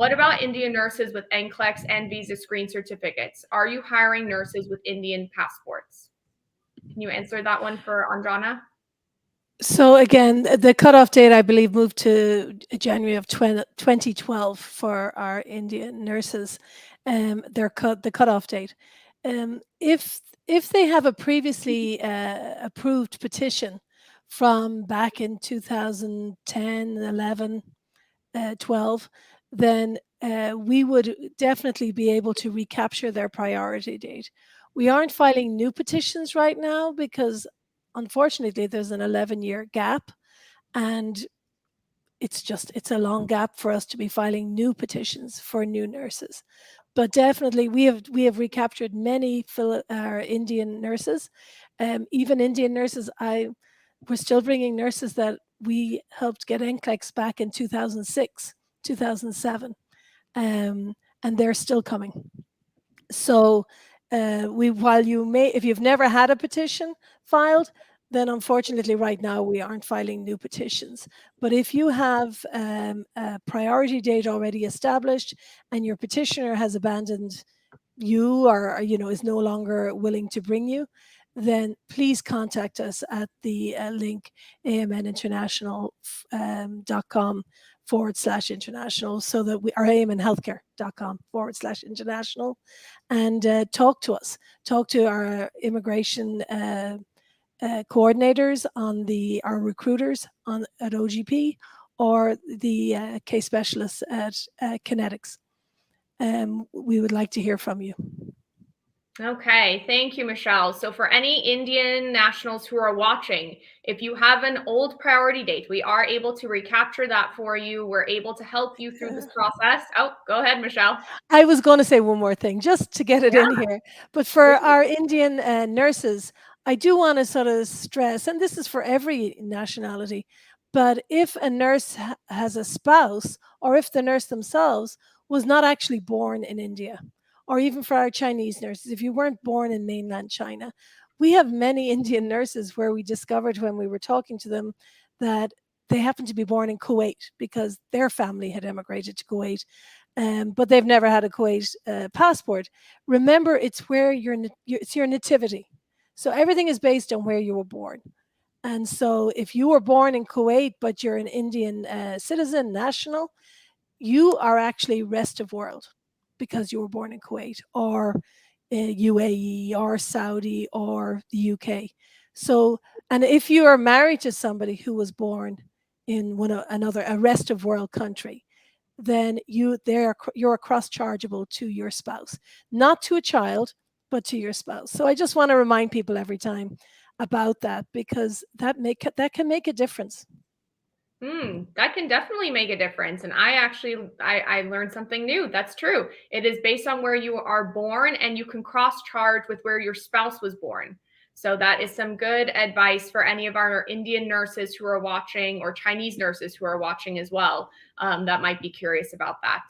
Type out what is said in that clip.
What about Indian nurses with NCLEX and visa screen certificates? Are you hiring nurses with Indian passports? Can you answer that one for Anjana? So again, the cutoff date, I believe, moved to January of 2012 for our Indian nurses. The cutoff date. If they have a previously approved petition from back in 2010, 11, 12, then we would definitely be able to recapture their priority date. We aren't filing new petitions right now because unfortunately there's an 11-year gap, and it's a long gap for us to be filing new petitions for new nurses. But definitely we have recaptured many Indian nurses, even Indian nurses. We're still bringing nurses that we helped get NCLEX back in 2006, 2007, and they're still coming. So while if you've never had a petition filed, then unfortunately right now we aren't filing new petitions. But if you have a priority date already established and your petitioner has abandoned you, or is no longer willing to bring you, then please contact us at the link amninternational.com/international, so that we are amnhealthcare.com/international, and talk to us. Talk to our immigration coordinators our recruiters at OGP, or the case specialists at Connetics. We would like to hear from you. Okay, thank you, Michelle. So for any Indian nationals who are watching, if you have an old priority date, we are able to recapture that for you. We're able to help you through this process. Oh, go ahead, Michelle. I was going to say one more thing just to get it in here. But for our Indian nurses, I do want to sort of stress, and this is for every nationality, but if a nurse has a spouse, or if the nurse themselves was not actually born in India, or even for our Chinese nurses, if you weren't born in mainland China, we have many Indian nurses where we discovered when we were talking to them that they happened to be born in Kuwait because their family had emigrated to Kuwait. But they've never had a Kuwait passport. Remember, it's where it's your nativity. So everything is based on where you were born. And so if you were born in Kuwait, but you're an Indian citizen, national, you are actually rest of world because you were born in Kuwait, or UAE, or Saudi, or the UK. So, and if you are married to somebody who was born in a rest of world country, then you're cross-chargeable to your spouse, not to a child, but to your spouse. So I just want to remind people every time about that, because that can make a difference. That can definitely make a difference. And I learned something new. That's true. It is based on where you are born, and you can cross-charge with where your spouse was born. So that is some good advice for any of our Indian nurses who are watching, or Chinese nurses who are watching as well, that might be curious about that.